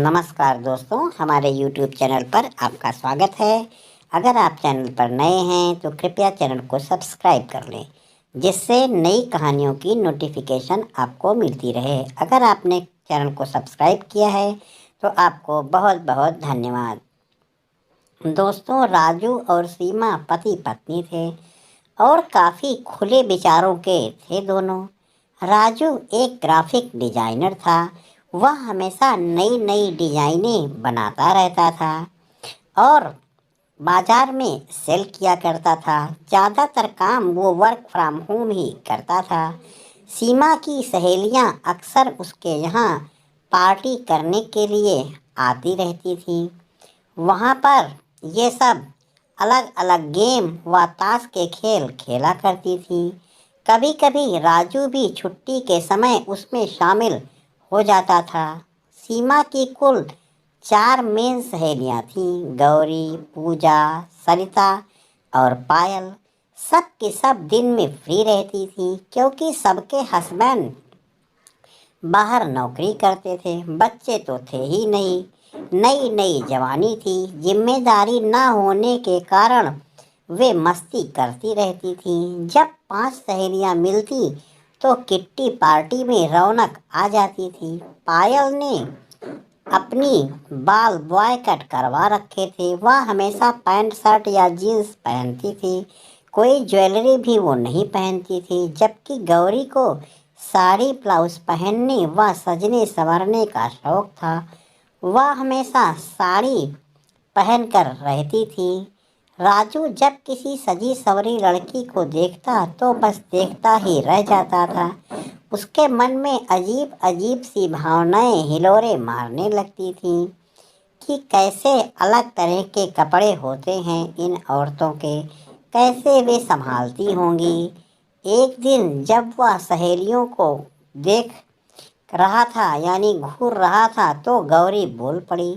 नमस्कार दोस्तों, हमारे YouTube चैनल पर आपका स्वागत है। अगर आप चैनल पर नए हैं तो कृपया चैनल को सब्सक्राइब कर लें, जिससे नई कहानियों की नोटिफिकेशन आपको मिलती रहे। अगर आपने चैनल को सब्सक्राइब किया है तो आपको बहुत बहुत धन्यवाद। दोस्तों, राजू और सीमा पति पत्नी थे और काफ़ी खुले विचारों के थे दोनों। राजू एक ग्राफिक डिजाइनर था। वह हमेशा नई नई डिजाइनें बनाता रहता था और बाजार में सेल किया करता था। ज़्यादातर काम वो वर्क फ्रॉम होम ही करता था। सीमा की सहेलियां अक्सर उसके यहाँ पार्टी करने के लिए आती रहती थीं। वहाँ पर ये सब अलग अलग गेम व ताश के खेल खेला करती थी। कभी कभी राजू भी छुट्टी के समय उसमें शामिल हो जाता था। सीमा की कुल 4 मेन सहेलियां थीं, गौरी, पूजा, सरिता और पायल। सब के सब दिन में फ्री रहती थी क्योंकि सबके हस्बैंड बाहर नौकरी करते थे। बच्चे तो थे ही नहीं। नई नई जवानी थी। जिम्मेदारी न होने के कारण वे मस्ती करती रहती थीं। जब 5 सहेलियां मिलती तो किट्टी पार्टी में रौनक आ जाती थी। पायल ने अपनी बाल बॉय कट करवा रखे थे। वह हमेशा पैंट शर्ट या जीन्स पहनती थी। कोई ज्वेलरी भी वो नहीं पहनती थी। जबकि गौरी को साड़ी ब्लाउज पहनने व सजने संवरने का शौक था। वह हमेशा साड़ी पहनकर रहती थी। राजू जब किसी सजी संवरी लड़की को देखता तो बस देखता ही रह जाता था। उसके मन में अजीब अजीब सी भावनाएं हिलोरे मारने लगती थीं कि कैसे अलग तरह के कपड़े होते हैं इन औरतों के, कैसे वे संभालती होंगी। एक दिन जब वह सहेलियों को देख रहा था यानी घूर रहा था तो गौरी बोल पड़ी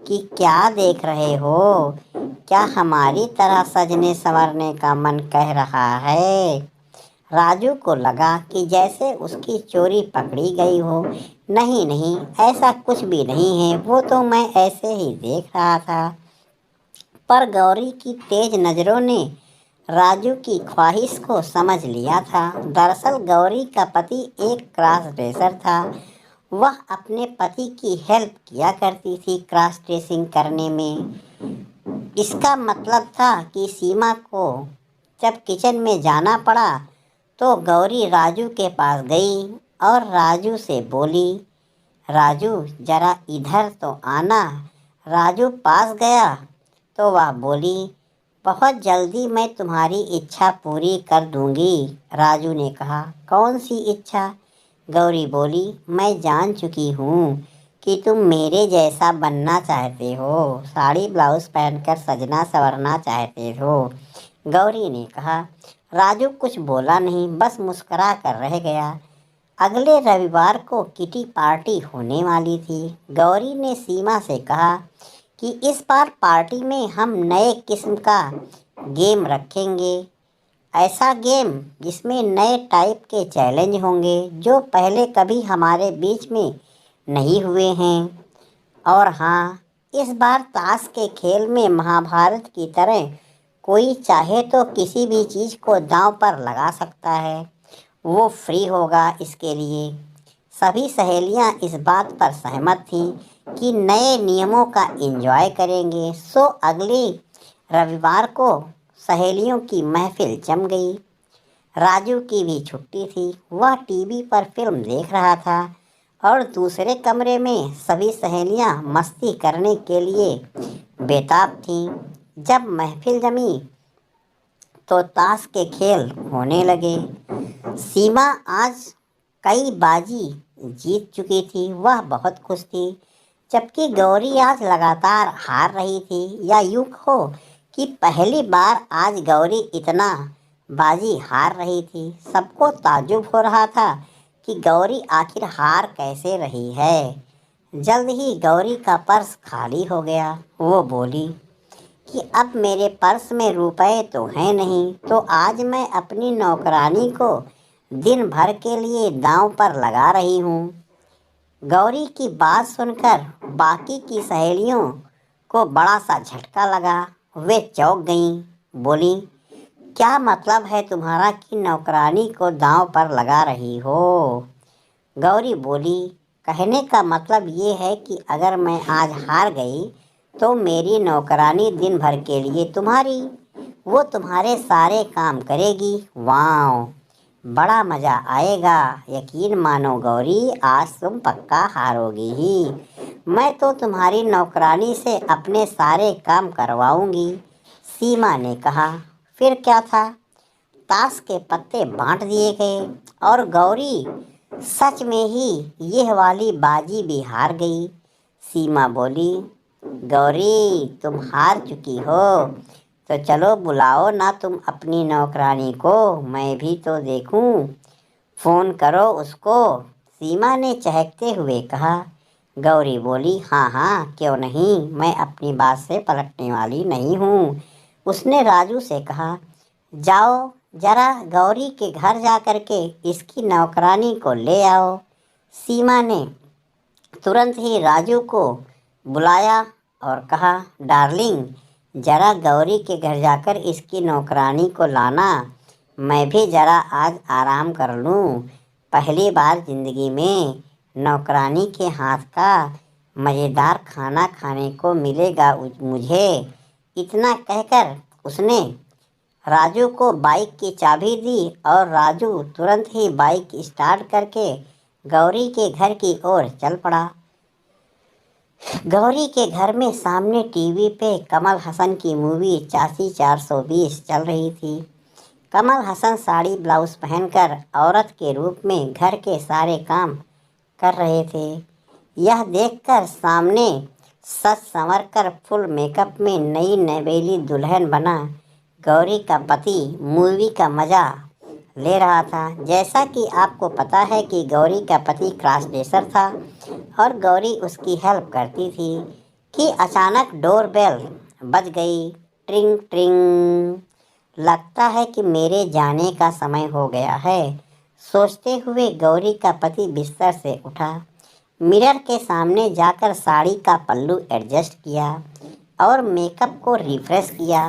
कि क्या देख रहे हो? क्या हमारी तरह सजने संवरने का मन कह रहा है? राजू को लगा कि जैसे उसकी चोरी पकड़ी गई हो। नहीं नहीं, ऐसा कुछ भी नहीं है, वो तो मैं ऐसे ही देख रहा था। पर गौरी की तेज नज़रों ने राजू की ख्वाहिश को समझ लिया था। दरअसल गौरी का पति एक क्रॉस ड्रेसर था। वह अपने पति की हेल्प किया करती थी क्रॉस ड्रेसिंग करने में। इसका मतलब था कि सीमा को जब किचन में जाना पड़ा तो गौरी राजू के पास गई और राजू से बोली, राजू जरा इधर तो आना। राजू पास गया तो वह बोली, बहुत जल्दी मैं तुम्हारी इच्छा पूरी कर दूंगी। राजू ने कहा, कौन सी इच्छा? गौरी बोली, मैं जान चुकी हूँ कि तुम मेरे जैसा बनना चाहते हो, साड़ी ब्लाउज पहनकर सजना संवरना चाहते हो। गौरी ने कहा। राजू कुछ बोला नहीं, बस मुस्कुरा कर रह गया। अगले रविवार को किटी पार्टी होने वाली थी। गौरी ने सीमा से कहा कि इस बार पार्टी में हम नए किस्म का गेम रखेंगे। ऐसा गेम जिसमें नए टाइप के चैलेंज होंगे जो पहले कभी हमारे बीच में नहीं हुए हैं। और हाँ, इस बार ताश के खेल में महाभारत की तरह कोई चाहे तो किसी भी चीज़ को दांव पर लगा सकता है। वो फ्री होगा इसके लिए। सभी सहेलियां इस बात पर सहमत थीं कि नए नियमों का एंजॉय करेंगे। सो अगले रविवार को सहेलियों की महफिल जम गई। राजू की भी छुट्टी थी। वह टीवी पर फिल्म देख रहा था और दूसरे कमरे में सभी सहेलियां मस्ती करने के लिए बेताब थीं। जब महफिल जमी तो ताश के खेल होने लगे। सीमा आज कई बाजी जीत चुकी थी। वह बहुत खुश थी, जबकि गौरी आज लगातार हार रही थी। या यूँ कहो कि पहली बार आज गौरी इतना बाजी हार रही थी। सबको ताज्जुब हो रहा था कि गौरी आखिर हार कैसे रही है। जल्द ही गौरी का पर्स खाली हो गया। वो बोली कि अब मेरे पर्स में रुपए तो हैं नहीं, तो आज मैं अपनी नौकरानी को दिन भर के लिए दांव पर लगा रही हूँ। गौरी की बात सुनकर बाकी की सहेलियों को बड़ा सा झटका लगा। वे चौंक गईं, बोली, क्या मतलब है तुम्हारा कि नौकरानी को दांव पर लगा रही हो? गौरी बोली, कहने का मतलब ये है कि अगर मैं आज हार गई तो मेरी नौकरानी दिन भर के लिए तुम्हारी, वो तुम्हारे सारे काम करेगी। वाह, बड़ा मज़ा आएगा। यकीन मानो गौरी, आज तुम पक्का हारोगी ही। मैं तो तुम्हारी नौकरानी से अपने सारे काम करवाऊंगी। सीमा ने कहा। फिर क्या था, ताश के पत्ते बांट दिए गए और गौरी सच में ही यह वाली बाजी भी हार गई। सीमा बोली, गौरी तुम हार चुकी हो, तो चलो बुलाओ ना तुम अपनी नौकरानी को, मैं भी तो देखूं। फ़ोन करो उसको, सीमा ने चहकते हुए कहा। गौरी बोली, हाँ हाँ क्यों नहीं, मैं अपनी बात से पलटने वाली नहीं हूँ। उसने राजू से कहा, जाओ जरा गौरी के घर जा कर के इसकी नौकरानी को ले आओ। सीमा ने तुरंत ही राजू को बुलाया और कहा, डार्लिंग जरा गौरी के घर जाकर इसकी नौकरानी को लाना, मैं भी जरा आज आराम कर लूँ। पहली बार ज़िंदगी में नौकरानी के हाथ का मज़ेदार खाना खाने को मिलेगा मुझे। इतना कहकर उसने राजू को बाइक की चाबी दी और राजू तुरंत ही बाइक स्टार्ट करके गौरी के घर की ओर चल पड़ा। गौरी के घर में सामने टीवी पे कमल हसन की मूवी चाची 420 चल रही थी। कमल हसन साड़ी ब्लाउज पहनकर औरत के रूप में घर के सारे काम कर रहे थे। यह देखकर सामने सज संवर कर फुल मेकअप में नई नवेली दुल्हन बना गौरी का पति मूवी का मज़ा ले रहा था। जैसा कि आपको पता है कि गौरी का पति क्रॉस ड्रेसर था और गौरी उसकी हेल्प करती थी कि अचानक डोरबेल बज गई। ट्रिंग ट्रिंग। लगता है कि मेरे जाने का समय हो गया है, सोचते हुए गौरी का पति बिस्तर से उठा। मिरर के सामने जाकर साड़ी का पल्लू एडजस्ट किया और मेकअप को रिफ्रेश किया।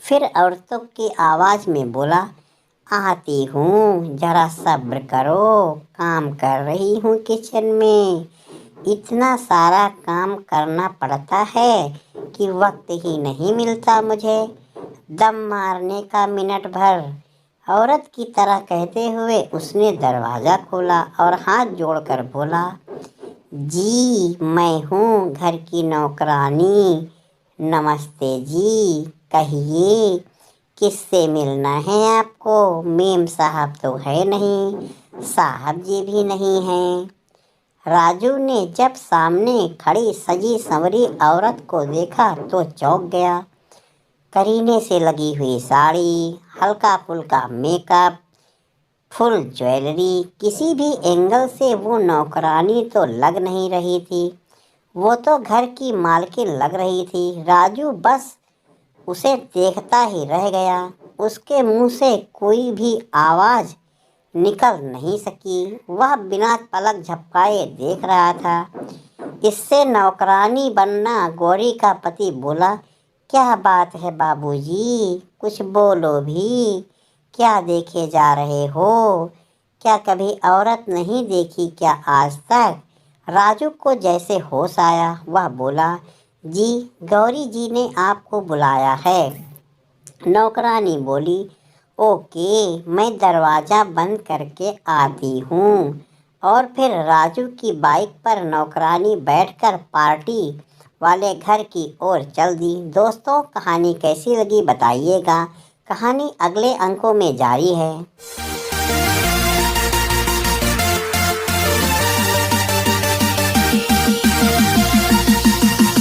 फिर औरतों की आवाज़ में बोला, आती हूँ, ज़रा सब्र करो, काम कर रही हूँ किचन में। इतना सारा काम करना पड़ता है कि वक्त ही नहीं मिलता मुझे दम मारने का मिनट भर। औरत की तरह कहते हुए उसने दरवाज़ा खोला और हाथ जोड़कर बोला, जी मैं हूँ घर की नौकरानी। नमस्ते जी, कहिए किससे मिलना है आपको? मेम साहब तो है नहीं, साहब जी भी नहीं हैं। राजू ने जब सामने खड़ी सजी संवरी औरत को देखा तो चौंक गया। करीने से लगी हुई साड़ी, हल्का फुल्का मेकअप, फुल ज्वेलरी, किसी भी एंगल से वो नौकरानी तो लग नहीं रही थी, वो तो घर की मालकिन लग रही थी। राजू बस उसे देखता ही रह गया। उसके मुंह से कोई भी आवाज़ निकल नहीं सकी। वह बिना पलक झपकाए देख रहा था। इससे नौकरानी बनना गौरी का पति बोला, क्या बात है बाबूजी, कुछ बोलो भी, क्या देखे जा रहे हो? क्या कभी औरत नहीं देखी क्या आज तक? राजू को जैसे होश आया, वह बोला, जी गौरी जी ने आपको बुलाया है। नौकरानी बोली, ओके, मैं दरवाज़ा बंद करके आती हूँ। और फिर राजू की बाइक पर नौकरानी बैठकर पार्टी वाले घर की ओर चल दी। दोस्तों, कहानी कैसी लगी बताइएगा। कहानी अगले अंकों में जारी है।